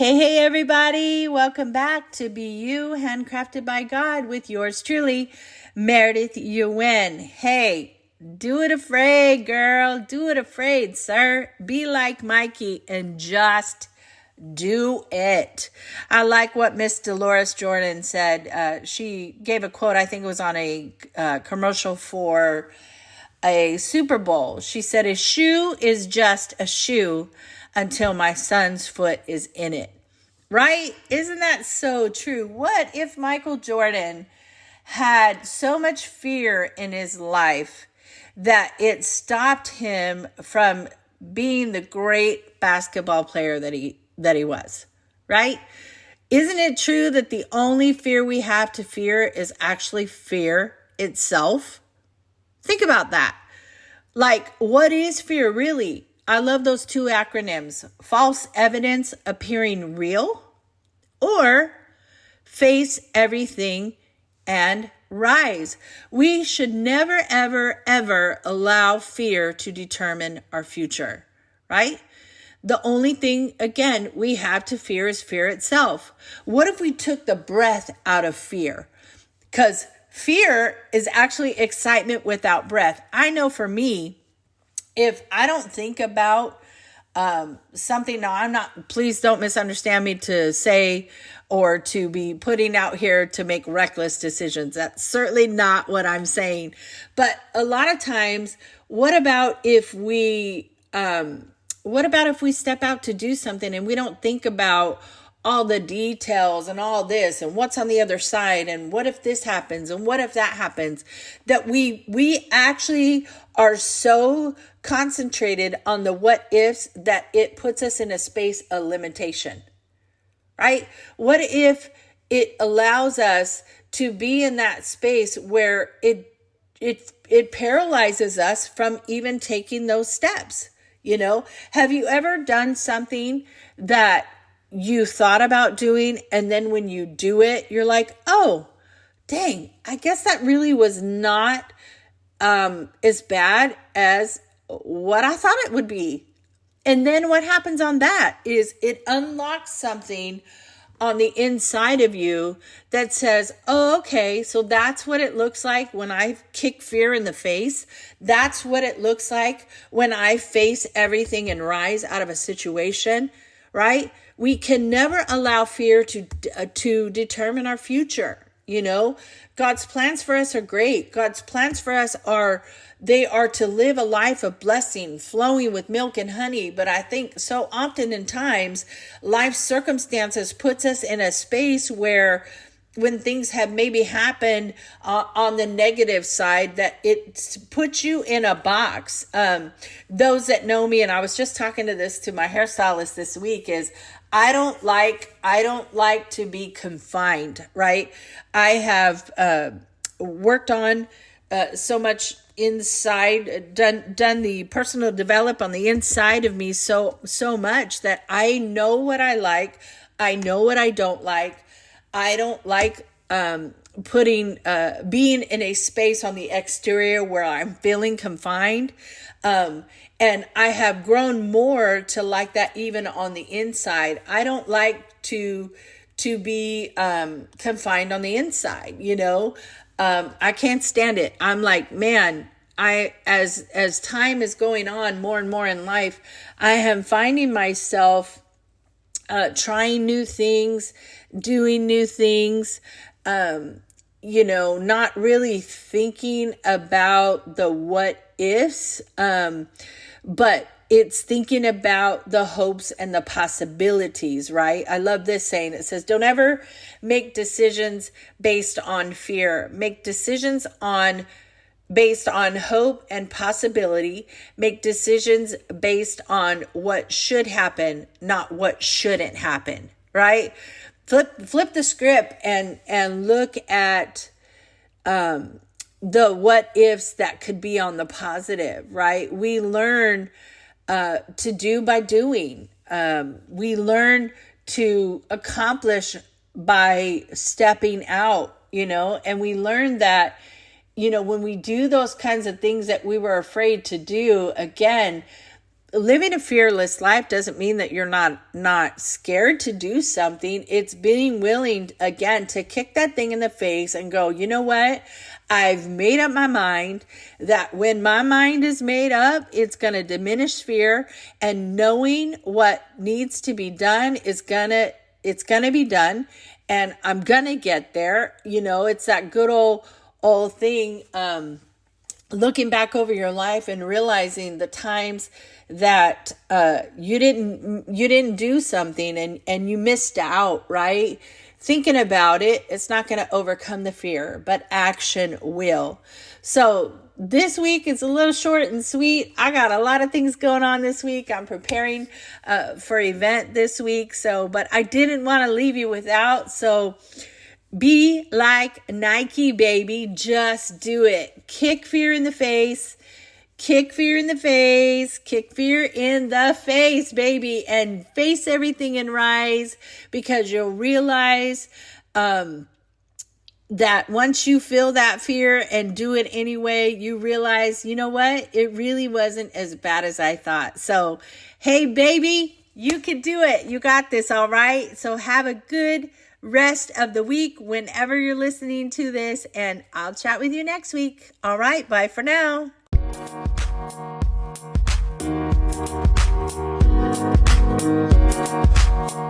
Hey, everybody. Welcome back to Be You, Handcrafted by God with yours truly, Meredith Yuen. Hey, do it afraid, girl. Do it afraid, sir. Be like Mikey and just do it. I like what Miss Dolores Jordan said. She gave a quote, I think it was on a commercial for a Super Bowl. She said, "A shoe is just a shoe until my son's foot is in it." Right? Isn't that so true? What if Michael Jordan had so much fear in his life that it stopped him from being the great basketball player that he was, right? Isn't it true that the only fear we have to fear is actually fear itself? Think about that. Like, what is fear really? I love those two acronyms: false evidence appearing real, or face everything and rise. We should never, ever, ever allow fear to determine our future, right? The only thing, again, we have to fear is fear itself. What if we took the breath out of fear? Because fear is actually excitement without breath. I know for me, if I don't think about something, now I'm not, please don't misunderstand me to say or to be putting out here to make reckless decisions. That's certainly not what I'm saying. But a lot of times, what about if we step out to do something and we don't think about all the details and all this and what's on the other side and what if this happens and what if that happens, that we actually are so concentrated on the what ifs that it puts us in a space of limitation, right? What if it allows us to be in that space where it paralyzes us from even taking those steps? You know, have you ever done something that you thought about doing, and then when you do it, you're like, oh, dang, I guess that really was not as bad as what I thought it would be. And then what happens on that is it unlocks something on the inside of you that says, oh, okay, so that's what it looks like when I kick fear in the face. That's what it looks like when I face everything and rise out of a situation, right? We can never allow fear to determine our future. You know, God's plans for us are great. God's plans for us are to live a life of blessing, flowing with milk and honey. But I think so often in times, life circumstances puts us in a space where when things have maybe happened on the negative side, that it puts you in a box. Those that know me, and I was just talking to my hairstylist this week, is I don't like to be confined, right? I have worked on so much inside, done the personal develop on the inside of me so much that I know what I like. I know what I don't like. I don't like being in a space on the exterior where I'm feeling confined. And I have grown more to like that even on the inside. I don't like to be confined on the inside, you know. I can't stand it. I'm like, man, as time is going on more and more in life, I am finding myself trying new things, doing new things, you know, not really thinking about the what ifs, but it's thinking about the hopes and the possibilities, right? I love this saying. It says, don't ever make decisions based on fear. Make decisions based on hope and possibility. Make decisions based on what should happen, not what shouldn't happen, right? Flip the script and look at the what ifs that could be on the positive, right? We learn to do by doing. We learn to accomplish by stepping out, you know, and we learn that, you know, when we do those kinds of things that we were afraid to do, again, living a fearless life doesn't mean that you're not scared to do something. It's being willing, again, to kick that thing in the face and go, you know what? I've made up my mind that when my mind is made up, it's going to diminish fear, and knowing what needs to be done it's going to be done, and I'm going to get there. It's that good old thing, looking back over your life and realizing the times that you didn't do something and you missed out, right? Thinking about it, it's not going to overcome the fear, but action will. So this week is a little short and sweet. I got a lot of things going on this week. I'm preparing for an event this week. But I didn't want to leave you without. So be like Nike, baby. Just do it. Kick fear in the face. Kick fear in the face, kick fear in the face, baby, and face everything and rise, because you'll realize that once you feel that fear and do it anyway, you realize, you know what? It really wasn't as bad as I thought. So, hey, baby, you can do it. You got this, all right? So have a good rest of the week whenever you're listening to this, and I'll chat with you next week. All right, bye for now. Thank you.